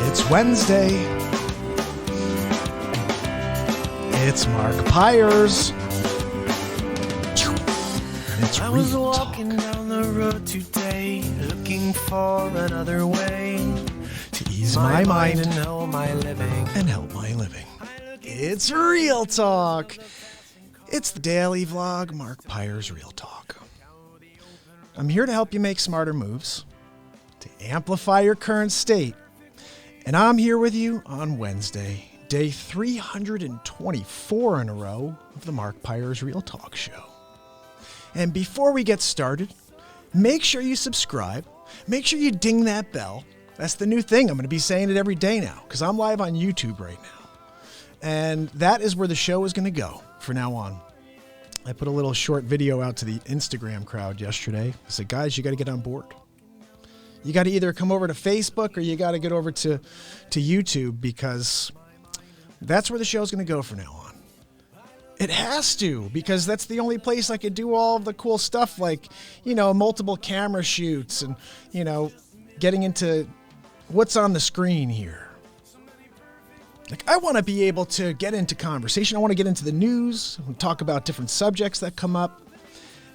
It's Wednesday. It's Mark Pires. It's I was walking down the road today, looking for another way to ease my mind and help my living. It's Real Talk. It's the daily vlog, Mark Pires Real Talk. I'm here to help you make smarter moves, to amplify your current state. And I'm here with you on Wednesday, day 324 in a row of the Mark Pires Real Talk show. And before we get started, make sure you subscribe. Make sure you ding that bell. That's the new thing. I'm going to be saying it every day now because I'm live on YouTube right now. And that is where the show is going to go for now on. I put a little short video out to the Instagram crowd yesterday. I said, guys, you got to get on board. You got to either come over to Facebook or you got to get over to YouTube because that's where the show is going to go for now on. It has to, because that's the only place I could do all of the cool stuff like, multiple camera shoots and, getting into what's on the screen here. Like, I want to be able to get into conversation. I want to get into the news and talk about different subjects that come up.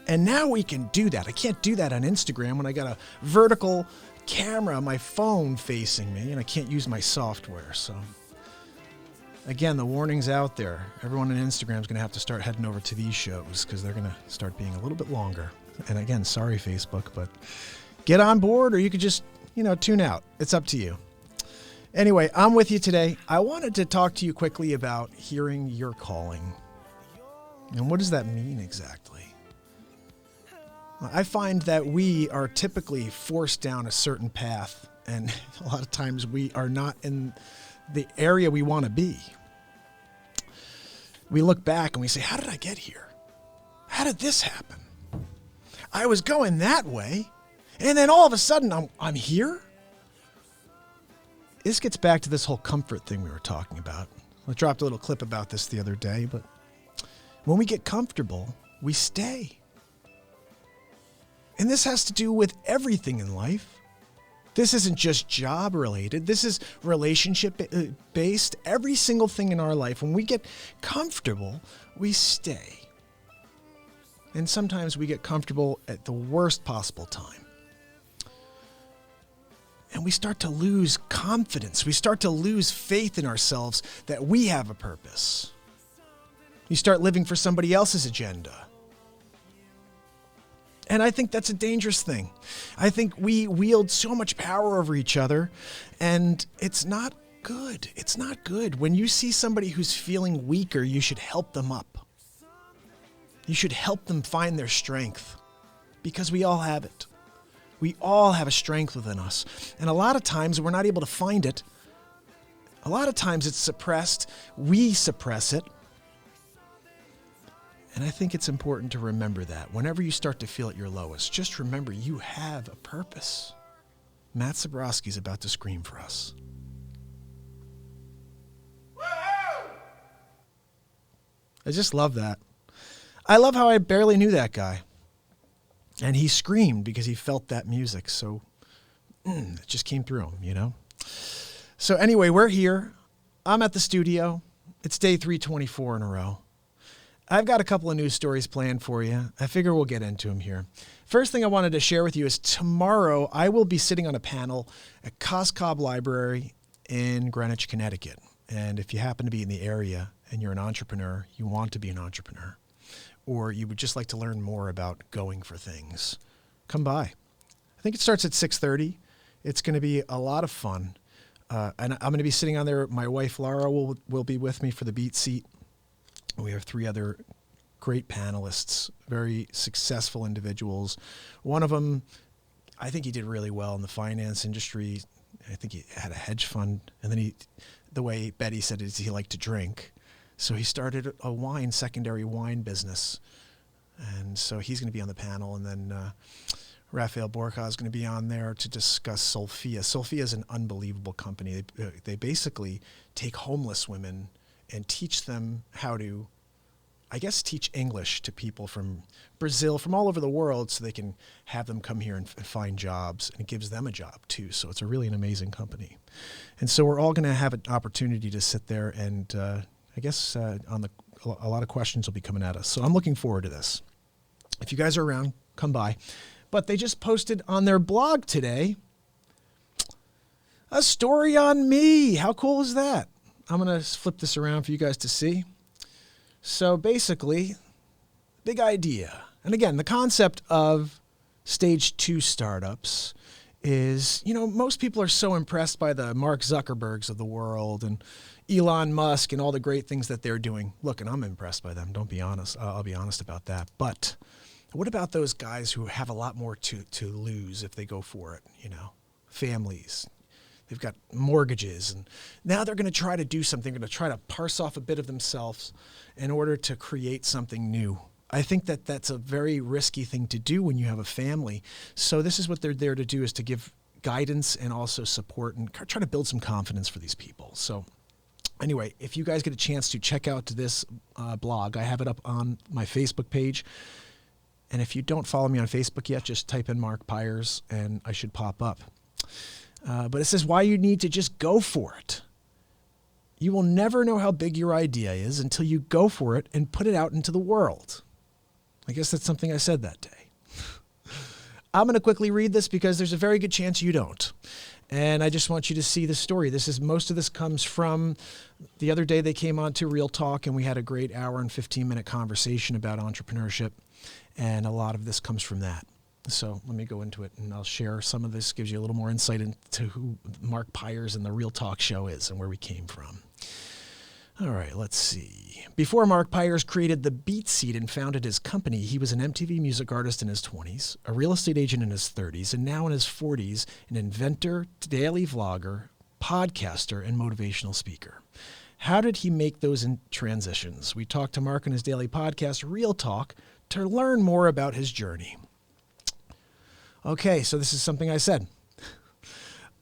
And now we can do that. I can't do that on Instagram when I got a vertical camera on my phone facing me and I can't use my software. So again, the warning's out there. Everyone on Instagram is going to have to start heading over to these shows because they're going to start being a little bit longer. And again, sorry, Facebook, but get on board or you could just, tune out. It's up to you. Anyway, I'm with you today. I wanted to talk to you quickly about hearing your calling. And what does that mean exactly? I find that we are typically forced down a certain path, and a lot of times we are not in the area we want to be. We look back and we say, how did I get here? How did this happen? I was going that way, and then all of a sudden I'm here? This gets back to this whole comfort thing we were talking about. I dropped a little clip about this the other day, but when we get comfortable, we stay. And this has to do with everything in life. This isn't just job related. This is relationship based. Every single thing in our life, when we get comfortable, we stay. And sometimes we get comfortable at the worst possible time. And we start to lose confidence. We start to lose faith in ourselves that we have a purpose. You start living for somebody else's agenda. And I think that's a dangerous thing. I think we wield so much power over each other, and it's not good. It's not good. When you see somebody who's feeling weaker, you should help them up. You should help them find their strength, because we all have it. We all have a strength within us. And a lot of times we're not able to find it. A lot of times it's suppressed. We suppress it. And I think it's important to remember that. Whenever you start to feel at your lowest, just remember you have a purpose. Matt Zabrowski's about to scream for us. I just love that. I love how I barely knew that guy. And he screamed because he felt that music. So it just came through him, So anyway, we're here. I'm at the studio. It's day 324 in a row. I've got a couple of news stories planned for you. I figure we'll get into them here. First thing I wanted to share with you is tomorrow I will be sitting on a panel at Coscob Library in Greenwich, Connecticut. And if you happen to be in the area and you're an entrepreneur, you want to be an entrepreneur, or you would just like to learn more about going for things, come by. I think it starts at 6:30. It's going to be a lot of fun. And I'm going to be sitting on there. My wife, Laura, will be with me for the BeatSeat. We have 3 other great panelists, very successful individuals. One of them, I think he did really well in the finance industry. I think he had a hedge fund. And then the way Betty said it is he liked to drink. So he started a secondary wine business. And so he's going to be on the panel. And then Raphael Borja is going to be on there to discuss Sophia. Sophia is an unbelievable company. They basically take homeless women and teach them how to I guess, teach English to people from Brazil, from all over the world, so they can have them come here and find jobs, and it gives them a job too. So it's really an amazing company. And so we're all going to have an opportunity to sit there and I guess a lot of questions will be coming at us. So I'm looking forward to this. If you guys are around, come by. But they just posted on their blog today a story on me. How cool is that? I'm going to flip this around for you guys to see. So basically, big idea. And again, the concept of stage 2 startups is, most people are so impressed by the Mark Zuckerbergs of the world and Elon Musk and all the great things that they're doing. Look, and I'm impressed by them. Don't be honest. I'll be honest about that. But what about those guys who have a lot more to lose if they go for it? Families. They've got mortgages, and now they're going to try to do something. They're going to try to parse off a bit of themselves in order to create something new. I think that that's a very risky thing to do when you have a family. So this is what they're there to do, is to give guidance and also support and try to build some confidence for these people. So anyway, if you guys get a chance to check out this blog, I have it up on my Facebook page. And if you don't follow me on Facebook yet, just type in Mark Pires and I should pop up. But it says why you need to just go for it. You will never know how big your idea is until you go for it and put it out into the world. I guess that's something I said that day. I'm going to quickly read this because there's a very good chance you don't. And I just want you to see the story. Most of this comes from the other day they came on to Real Talk and we had a great hour and 15-minute conversation about entrepreneurship. And a lot of this comes from that. So let me go into it and I'll share some of this, gives you a little more insight into who Mark Pires and the Real Talk Show is and where we came from. All right, let's see. Before Mark Pires created the BeatSeat and founded his company, he was an MTV music artist in his 20s, a real estate agent in his 30s, and now in his 40s, an inventor, daily vlogger, podcaster, and motivational speaker. How did he make those transitions? We talked to Mark on his daily podcast, Real Talk, to learn more about his journey. Okay, so this is something I said.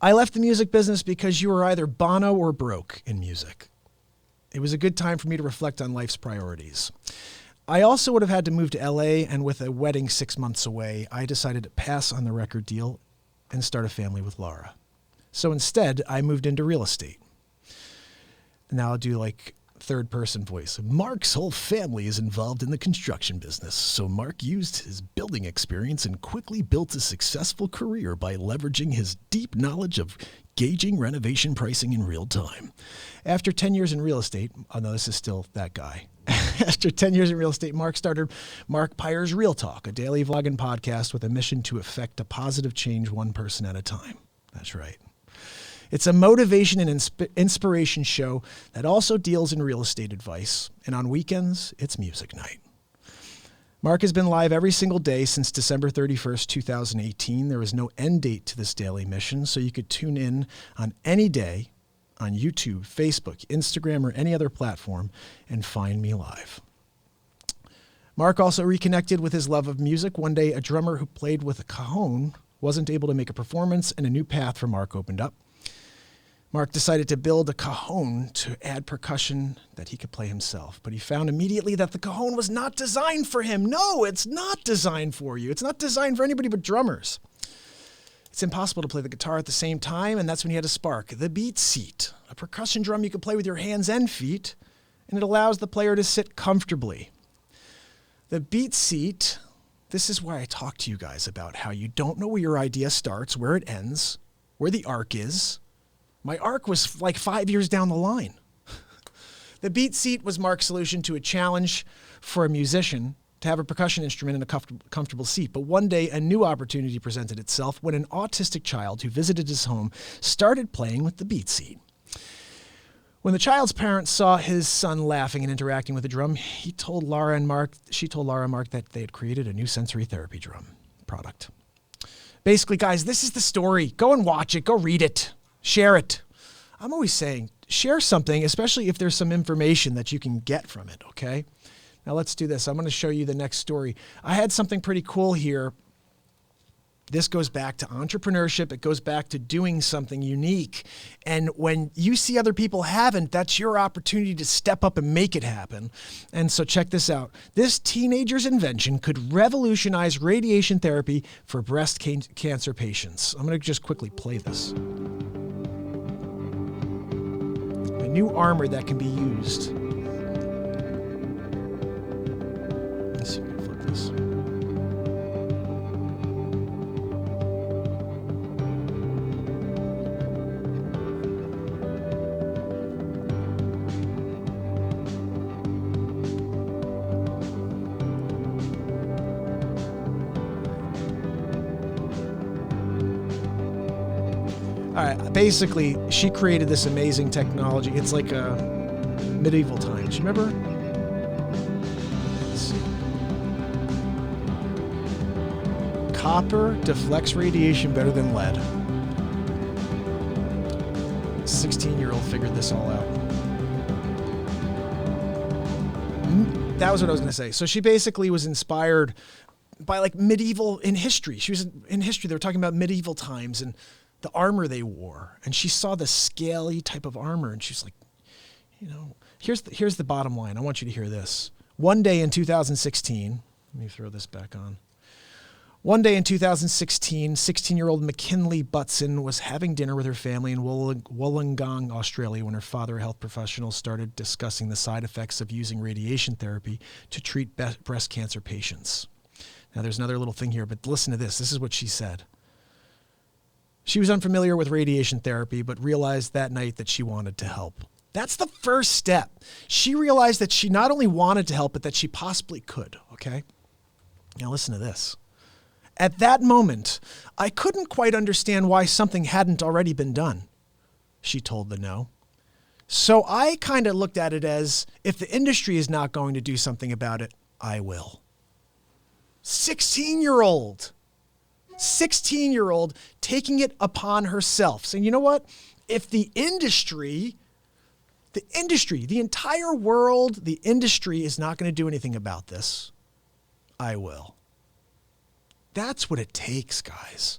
I left the music business because you were either Bono or broke in music. It was a good time for me to reflect on life's priorities. I also would have had to move to LA, and with a wedding 6 months away, I decided to pass on the record deal and start a family with Laura. So instead, I moved into real estate. Now I'll do like third person voice. Mark's whole family is involved in the construction business, so Mark used his building experience and quickly built a successful career by leveraging his deep knowledge of gauging renovation pricing in real time. After 10 years in real estate, oh no, this is still that guy. After 10 years in real estate, Mark started Mark Pires Real Talk, a daily vlog and podcast with a mission to effect a positive change one person at a time. That's right. It's a motivation and inspiration show that also deals in real estate advice. And on weekends, it's music night. Mark has been live every single day since December 31st, 2018. There is no end date to this daily mission, so you could tune in on any day on YouTube, Facebook, Instagram, or any other platform and find me live. Mark also reconnected with his love of music. One day, a drummer who played with a cajon wasn't able to make a performance, and a new path for Mark opened up. Mark decided to build a cajon to add percussion that he could play himself, but he found immediately that the cajon was not designed for him. No, it's not designed for you. It's not designed for anybody but drummers. It's impossible to play the guitar at the same time, and that's when he had a spark. The BeatSeat, a percussion drum you can play with your hands and feet, and it allows the player to sit comfortably. The BeatSeat, this is why I talk to you guys about how you don't know where your idea starts, where it ends, where the arc is. My arc was like 5 years down the line. The BeatSeat was Mark's solution to a challenge for a musician to have a percussion instrument in a comfortable seat. But one day, a new opportunity presented itself when an autistic child who visited his home started playing with the BeatSeat. When the child's parents saw his son laughing and interacting with the drum, she told Laura and Mark that they had created a new sensory therapy drum product. Basically, guys, this is the story. Go and watch it. Go read it. Share it. I'm always saying, share something, especially if there's some information that you can get from it, okay? Now let's do this. I'm going to show you the next story. I had something pretty cool here This goes back to entrepreneurship. It goes back to doing something unique. And when you see other people haven't, that's your opportunity to step up and make it happen. And so check this out. This teenager's invention could revolutionize radiation therapy for breast cancer patients. I'm going to just quickly play this. A new armor that can be used. Let's see if I can flip this. All right, basically, she created this amazing technology. It's like medieval times. Remember? Let's see. Copper deflects radiation better than lead. 16-year-old figured this all out. That was what I was going to say. So she basically was inspired by like medieval in history. She was in history. They were talking about medieval times and the armor they wore, and she saw the scaly type of armor, and she's like, you know, here's the bottom line. I want you to hear this. One day in 2016, let me throw this back on. One day in 2016, 16-year-old McKinley Butson was having dinner with her family in Wollongong, Australia, when her father, a health professional, started discussing the side effects of using radiation therapy to treat breast cancer patients. Now, there's another little thing here, but listen to this. This is what she said. She was unfamiliar with radiation therapy, but realized that night that she wanted to help. That's the first step. She realized that she not only wanted to help, but that she possibly could, okay? Now listen to this. At that moment, I couldn't quite understand why something hadn't already been done, she told the No. So I kind of looked at it as, if the industry is not going to do something about it, I will. 16-year-old taking it upon herself, saying, you know what? If the entire world, the industry is not going to do anything about this, I will. That's what it takes, guys.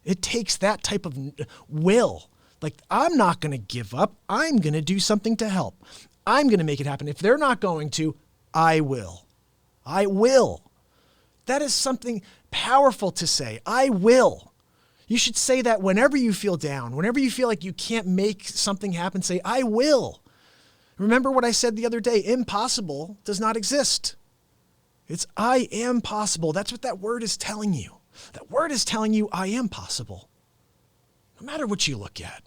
It takes that type of will. Like, I'm not going to give up. I'm going to do something to help. I'm going to make it happen. If they're not going to, I will. I will. That is something powerful to say. I will. You should say that whenever you feel down, whenever you feel like you can't make something happen, say, I will. Remember what I said the other day, impossible does not exist. It's I am possible. That's what that word is telling you. That word is telling you I am possible. No matter what you look at.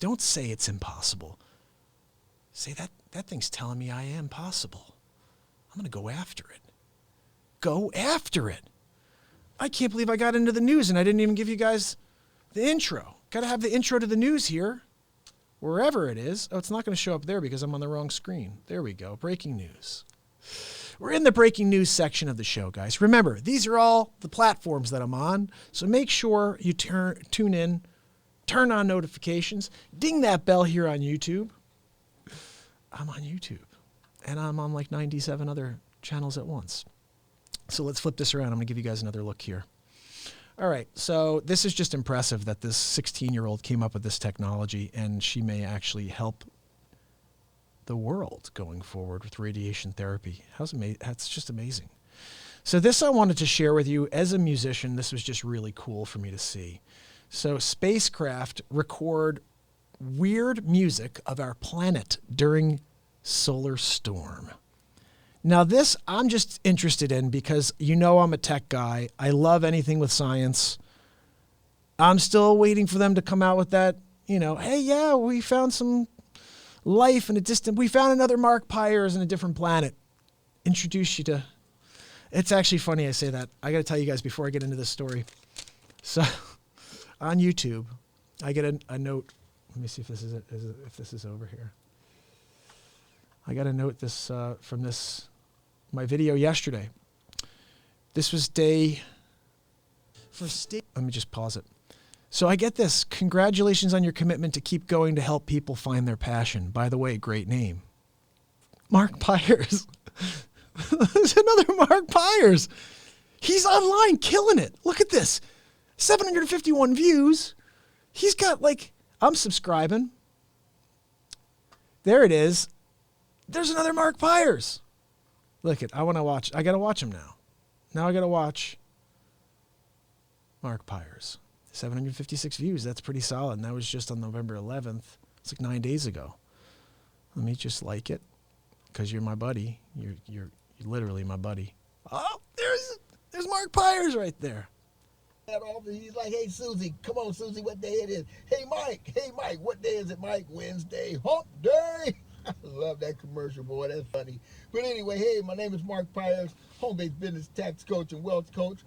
Don't say it's impossible. Say that thing's telling me I am possible. I'm going to go after it. Go after it. I can't believe I got into the news and I didn't even give you guys the intro. Got to have the intro to the news here, wherever it is. Oh, it's not going to show up there because I'm on the wrong screen. There we go. Breaking news. We're in the breaking news section of the show, guys. Remember, these are all the platforms that I'm on, so make sure you tune in, turn on notifications, ding that bell here on YouTube. I'm on YouTube, and I'm on like 97 other channels at once. So let's flip this around. I'm going to give you guys another look here. All right, so this is just impressive that this 16-year-old came up with this technology, and she may actually help the world going forward with radiation therapy. That's just amazing. So this I wanted to share with you as a musician. This was just really cool for me to see. So spacecraft record weird music of our planet during solar storm. Now this I'm just interested in because you know I'm a tech guy. I love anything with science. I'm still waiting for them to come out with that, you know, hey, yeah, we found some life in a distant, we found another Mark Pires in a different planet. Introduce you to, it's actually funny I say that. I got to tell you guys before I get into this story. So on YouTube, I get a note. Let me see if this is it, if this is over here. I got a note this from my video yesterday. This was let me just pause it. So I get this. Congratulations on your commitment to keep going to help people find their passion. By the way, great name. Mark Pires. There's another Mark Pires. He's online killing it. Look at this. 751 views. He's got like, I'm subscribing. There it is. There's another Mark Pires. Look it. I want to watch. I got to watch him now. Now I got to watch Mark Pires. 756 views. That's pretty solid. And that was just on November 11th. It's like 9 days ago. Let me just like it because you're my buddy. You're literally my buddy. Oh, there's Mark Pires right there. He's like, hey, Susie, come on, Susie, what day it is? Hey, Mike, what day is it, Mike? Wednesday, hump day. I love that commercial, boy. That's funny. But anyway, hey, my name is Mark Pires, home-based business tax coach and wealth coach.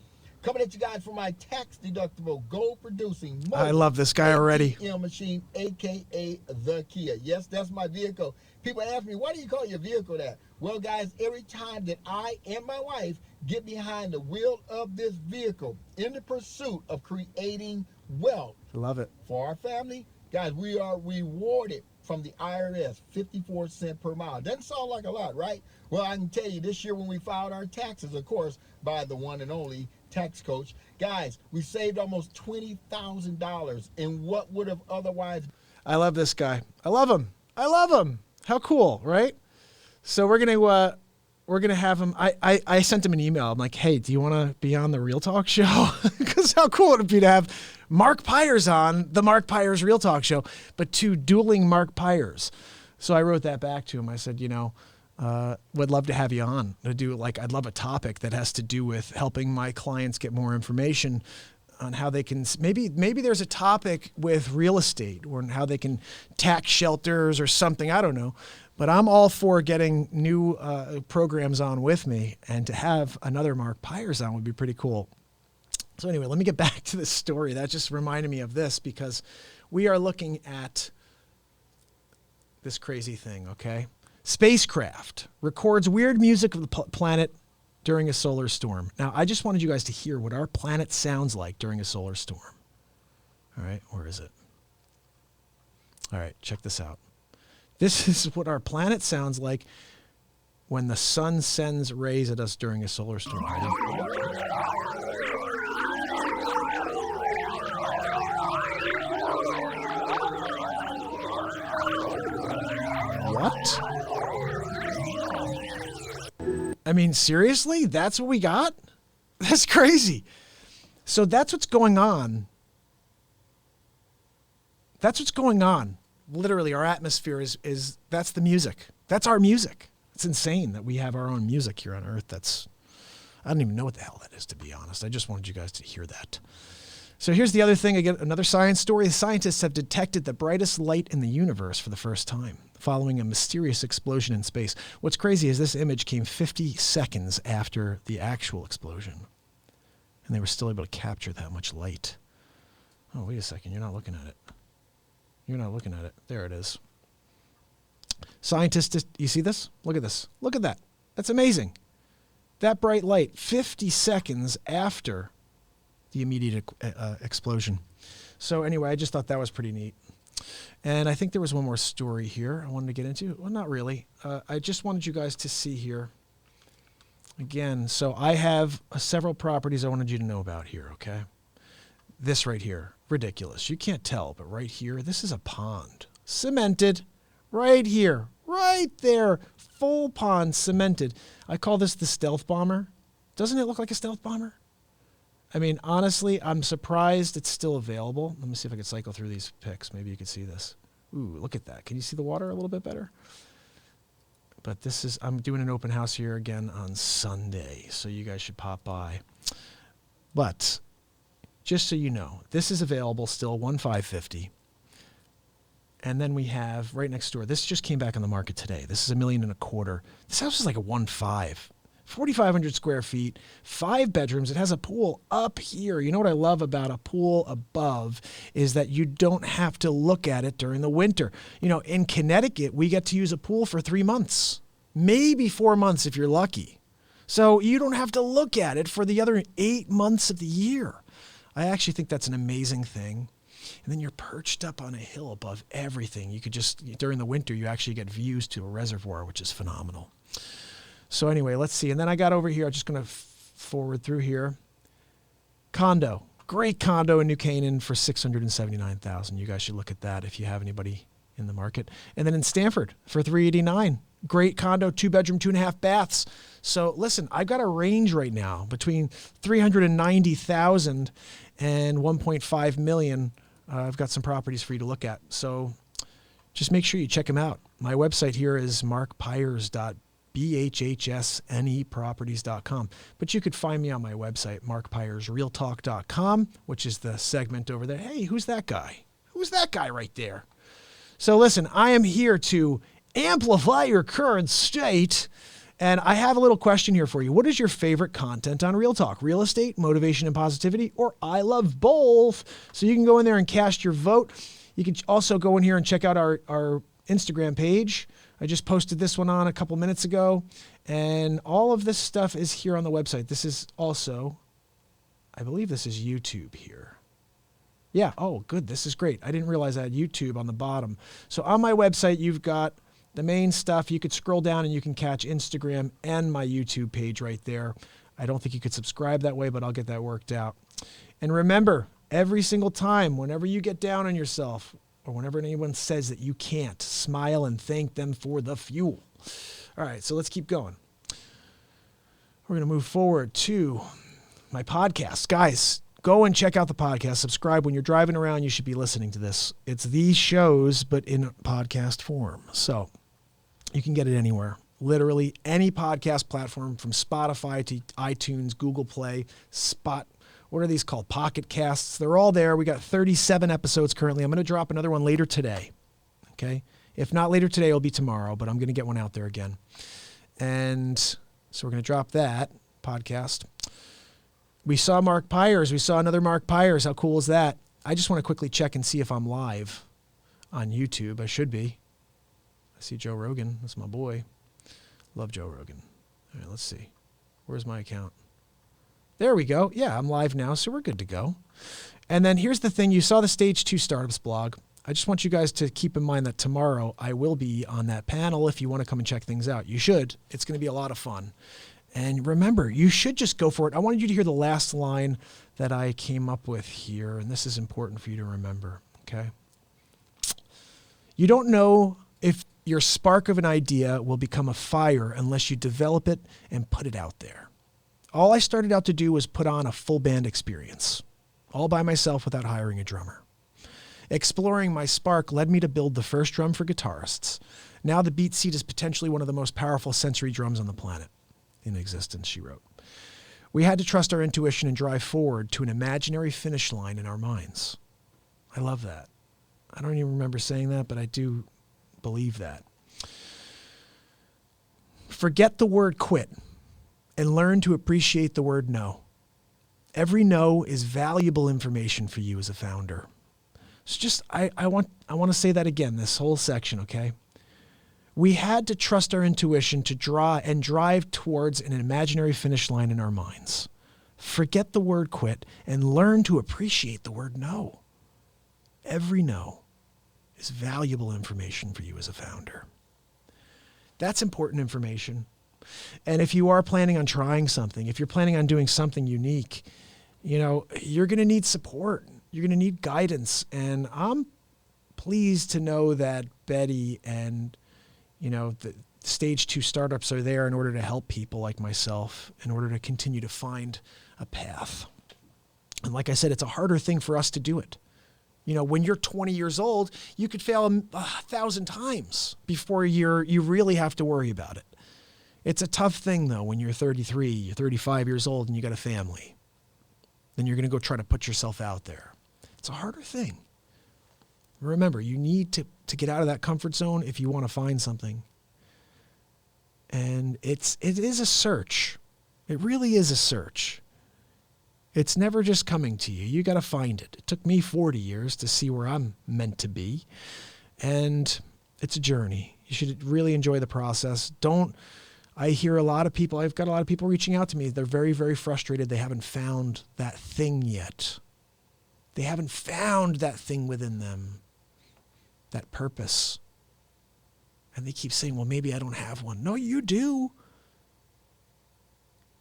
Coming at you guys for my tax-deductible, gold-producing, I love this guy already. ATM machine, a.k.a. the Kia. Yes, that's my vehicle. People ask me, why do you call your vehicle that? Well, guys, every time that I and my wife get behind the wheel of this vehicle in the pursuit of creating wealth Love it. for our family, guys, we are rewarded from the IRS 54 cents per mile. Doesn't sound like a lot, right? Well, I can tell you this year when we filed our taxes, of course, by the one and only tax coach, guys, we saved almost $20,000 in what would have otherwise. I love this guy. I love him. How cool, right? So we're gonna have him. I sent him an email. I'm like, hey, do you want to be on the Real Talk show? Because how cool would it be to have Mark Pires on the Mark Pires Real Talk show, but two dueling Mark Pires. So I wrote that back to him. I said, would love to have you on to do I'd love a topic that has to do with helping my clients get more information on how they can, maybe there's a topic with real estate or how they can tax shelters or something. I don't know, but I'm all for getting new programs on with me, and to have another Mark Pires on would be pretty cool. So anyway, let me get back to this story. That just reminded me of this because we are looking at this crazy thing, okay? Spacecraft records weird music of the planet during a solar storm. Now, I just wanted you guys to hear what our planet sounds like during a solar storm. All right, where is it? All right, check this out. This is what our planet sounds like when the sun sends rays at us during a solar storm. Ready? What? I mean, seriously? That's what we got? That's crazy. So that's what's going on. That's what's going on. Literally, our atmosphere is that's the music. That's our music. It's insane that we have our own music here on Earth. I don't even know what the hell that is, to be honest. I just wanted you guys to hear that. So here's the other thing. Again, another science story. Scientists have detected the brightest light in the universe for the first time, following a mysterious explosion in space. What's crazy is this image came 50 seconds after the actual explosion, and they were still able to capture that much light. Oh, wait a second. You're not looking at it. You're not looking at it. There it is. Scientists, you see this? Look at this. Look at that. That's amazing. That bright light, 50 seconds after the immediate explosion. So anyway, I just thought that was pretty neat. And I think there was one more story here I wanted to get into. Well, not really. I just wanted you guys to see here. Again, so I have several properties I wanted you to know about here, okay? This right here, ridiculous. You can't tell, but right here, this is a pond. Cemented. Right here. Right there. Full pond cemented. I call this the stealth bomber. Doesn't it look like a stealth bomber? I mean, honestly, I'm surprised it's still available. Let me see if I can cycle through these pics. Maybe you can see this. Ooh, look at that. Can you see the water a little bit better? But I'm doing an open house here again on Sunday, so you guys should pop by. But just so you know, this is available still, $1,550. And then we have right next door, this just came back on the market today. This is $1.25 million. This house is like a 1.5. 4,500 square feet, 5 bedrooms. It has a pool up here. You know what I love about a pool above is that you don't have to look at it during the winter. You know, in Connecticut, we get to use a pool for 3 months, maybe 4 months if you're lucky. So you don't have to look at it for the other 8 months of the year. I actually think that's an amazing thing. And then you're perched up on a hill above everything. You could just, during the winter, you actually get views to a reservoir, which is phenomenal. So anyway, let's see. And then I got over here. I'm just going to forward through here. Condo. Great condo in New Canaan for $679,000. You guys should look at that if you have anybody in the market. And then in Stanford for $389,000. Great condo, 2-bedroom, 2.5 baths. So listen, I've got a range right now between $390,000 and $1.5 million. I've got some properties for you to look at. So just make sure you check them out. My website here is markpires.bhhsneproperties.com. But you could find me on my website, markpiresrealtalk.com, which is the segment over there. Hey, who's that guy? Who's that guy right there? So listen, I am here to amplify your current state. And I have a little question here for you. What is your favorite content on Real Talk? Real estate, motivation, and positivity, or I love both? So you can go in there and cast your vote. You can also go in here and check out our Instagram page. I just posted this one on a couple minutes ago. And all of this stuff is here on the website. This is also, I believe this is YouTube here. Yeah. Oh, good. This is great. I didn't realize I had YouTube on the bottom. So on my website, you've got the main stuff. You could scroll down and you can catch Instagram and my YouTube page right there. I don't think you could subscribe that way, but I'll get that worked out. And remember, every single time, whenever you get down on yourself or whenever anyone says that you can't, smile and thank them for the fuel. All right, so let's keep going. We're going to move forward to my podcast. Guys, go and check out the podcast. Subscribe. When you're driving around, you should be listening to this. It's these shows, but in podcast form. So you can get it anywhere. Literally any podcast platform from Spotify to iTunes, Google Play, what are these called? Pocket Casts. They're all there. We got 37 episodes currently. I'm going to drop another one later today. Okay. If not later today, it'll be tomorrow, but I'm going to get one out there again. And so we're going to drop that podcast. We saw Mark Pires. We saw another Mark Pires. How cool is that? I just want to quickly check and see if I'm live on YouTube. I should be. I see Joe Rogan. That's my boy. Love Joe Rogan. All right, let's see. Where's my account? There we go. Yeah, I'm live now, so we're good to go. And then here's the thing. You saw the Stage 2 Startups blog. I just want you guys to keep in mind that tomorrow I will be on that panel if you want to come and check things out. You should. It's going to be a lot of fun. And remember, you should just go for it. I wanted you to hear the last line that I came up with here, and this is important for you to remember, okay? You don't know if your spark of an idea will become a fire unless you develop it and put it out there. All I started out to do was put on a full band experience, all by myself without hiring a drummer. Exploring my spark led me to build the first drum for guitarists. Now the BeatSeat is potentially one of the most powerful sensory drums on the planet in existence, she wrote. We had to trust our intuition and drive forward to an imaginary finish line in our minds. I love that. I don't even remember saying that, but I do believe that. Forget the word quit and learn to appreciate the word no. Every no is valuable information for you as a founder. So just, I want to say that again, this whole section, okay? We had to trust our intuition to draw and drive towards an imaginary finish line in our minds. Forget the word quit and learn to appreciate the word no. Every no is valuable information for you as a founder. That's important information. And if you are planning on trying something, if you're planning on doing something unique, you're going to need support. You're going to need guidance. And I'm pleased to know that Betty and, the Stage 2 Startups are there in order to help people like myself in order to continue to find a path. And like I said, it's a harder thing for us to do it. When you're 20 years old, you could fail 1,000 times before you really have to worry about it. It's a tough thing, though, when you're 33, you're 35 years old, and you got a family. Then you're going to go try to put yourself out there. It's a harder thing. Remember, you need to get out of that comfort zone if you want to find something. And it is a search. It really is a search. It's never just coming to you. You got to find it. It took me 40 years to see where I'm meant to be. And it's a journey. You should really enjoy the process. I hear a lot of people, I've got a lot of people reaching out to me. They're very, very frustrated. They haven't found that thing yet. They haven't found that thing within them, that purpose. And they keep saying, well, maybe I don't have one. No, you do.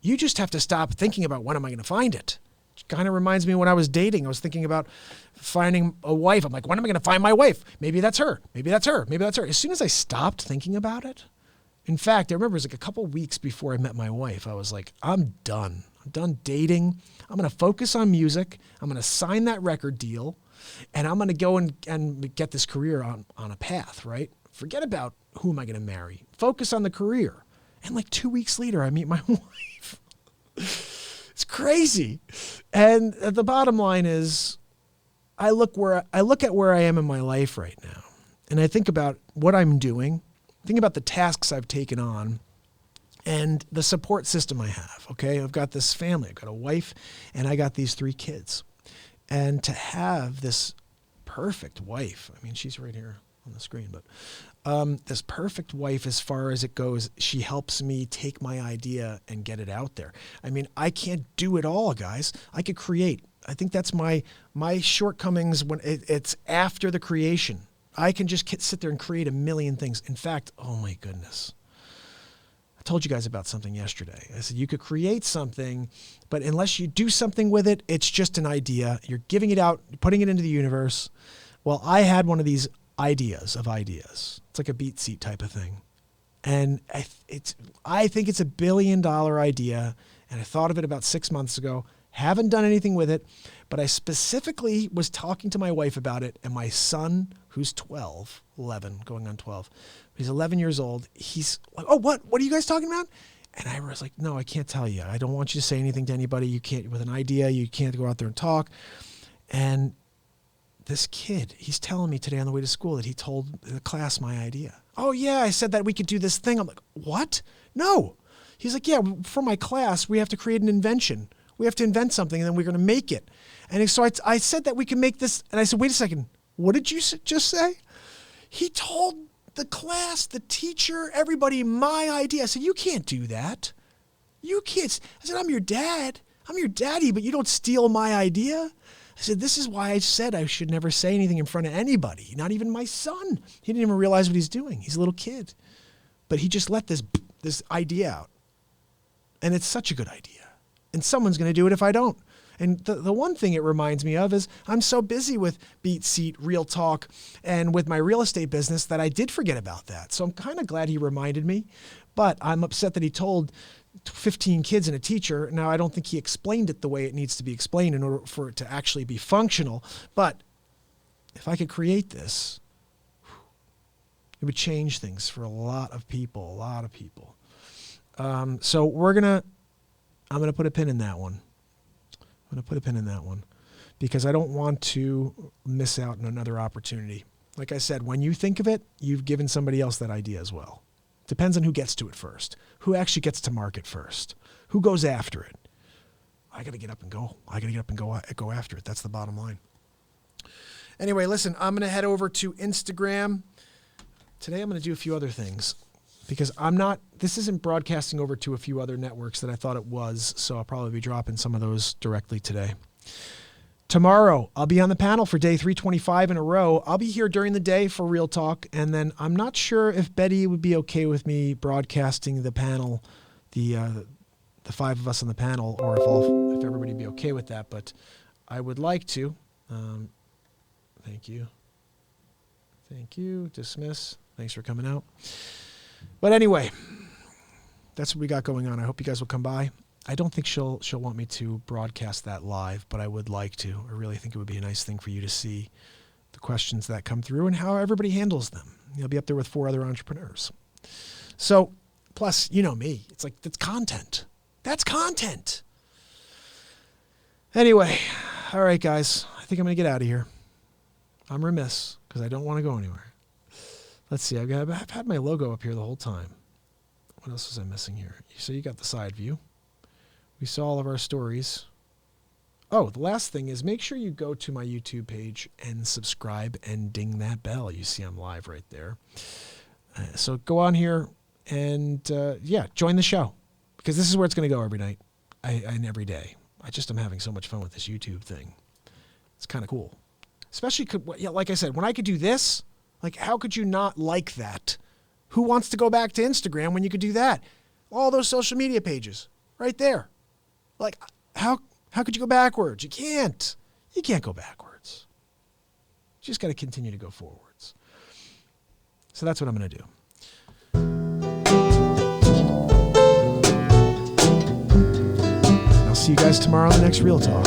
You just have to stop thinking about when am I going to find it kind of reminds me when I was dating. I was thinking about finding a wife. I'm like, when am I going to find my wife? Maybe that's her. Maybe that's her. Maybe that's her. As soon as I stopped thinking about it, in fact, I remember it was like a couple weeks before I met my wife, I was like, I'm done. I'm done dating. I'm going to focus on music. I'm going to sign that record deal, and I'm going to go and get this career on a path, right? Forget about who am I going to marry. Focus on the career. And like 2 weeks later, I meet my wife. It's crazy. And the bottom line is, I look at where I am in my life right now, and I think about what I'm doing, think about the tasks I've taken on, and the support system I have. Okay, I've got this family, I've got a wife, and I got these 3 kids. And to have this perfect wife, I mean, she's right here on the screen, but this perfect wife, as far as it goes, she helps me take my idea and get it out there. I mean, I can't do it all, guys. I could create. I think that's my shortcomings when it's after the creation. I can just sit there and create a million things. In fact, oh my goodness. I told you guys about something yesterday. I said you could create something, but unless you do something with it, it's just an idea. You're giving it out, putting it into the universe. Well, I had one of these ideas of ideas. It's like a BeatSeat type of thing. And I think it's $1 billion idea. And I thought of it about 6 months ago. Haven't done anything with it, but I specifically was talking to my wife about it. And my son, who's 11, going on 12, he's 11 years old. He's like, oh, what are you guys talking about? And I was like, no, I can't tell you. I don't want you to say anything to anybody. You can't, with an idea, you can't go out there and talk. And this kid, he's telling me today on the way to school that he told the class my idea. Oh yeah, I said that we could do this thing. I'm like, what? No. He's like, yeah, for my class, we have to create an invention. We have to invent something and then we're going to make it. And so I said that we can make this. And I said, wait a second. What did you just say? He told the class, the teacher, everybody my idea. I said, you can't do that. You can't. I said, I'm your dad. I'm your daddy, but you don't steal my idea. I said, this is why I said I should never say anything in front of anybody, not even my son. He didn't even realize what he's doing. He's a little kid. But he just let this idea out. And it's such a good idea. And someone's going to do it if I don't. And the one thing it reminds me of is I'm so busy with BeatSeat, Real Talk, and with my real estate business that I did forget about that. So I'm kind of glad he reminded me. But I'm upset that he told 15 kids and a teacher. Now, I don't think he explained it the way it needs to be explained in order for it to actually be functional. But if I could create this, it would change things for a lot of people, So I'm going to put a pin in that one. Because I don't want to miss out on another opportunity. Like I said, when you think of it, you've given somebody else that idea as well. Depends on who gets to it first, who actually gets to market first, who goes after it. I got to get up and go. Go after it. That's the bottom line. Anyway, listen, I'm going to head over to Instagram. Today I'm going to do a few other things because this isn't broadcasting over to a few other networks that I thought it was. So I'll probably be dropping some of those directly today. Tomorrow, I'll be on the panel for day 325 in a row. I'll be here during the day for Real Talk. And then I'm not sure if Betty would be okay with me broadcasting the panel, the 5 of us on the panel, or if everybody would be okay with that. But I would like to. Thank you. Dismiss. Thanks for coming out. But anyway, that's what we got going on. I hope you guys will come by. I don't think she'll want me to broadcast that live, but I would like to. I really think it would be a nice thing for you to see the questions that come through and how everybody handles them. You'll be up there with 4 other entrepreneurs. So, plus, you know me. It's like, that's content. That's content. Anyway, all right, guys. I think I'm going to get out of here. I'm remiss because I don't want to go anywhere. Let's see. I've had my logo up here the whole time. What else was I missing here? So you got the side view. We saw all of our stories. Oh, the last thing is make sure you go to my YouTube page and subscribe and ding that bell. You see I'm live right there. So go on here and, join the show because this is where it's going to go every night and every day. I'm having so much fun with this YouTube thing. It's kind of cool. Especially, like I said, when I could do this, like how could you not like that? Who wants to go back to Instagram when you could do that? All those social media pages right there. Like, how How could you go backwards? You can't. You can't go backwards. You just got to continue to go forwards. So that's what I'm going to do. I'll see you guys tomorrow on the next Real Talk.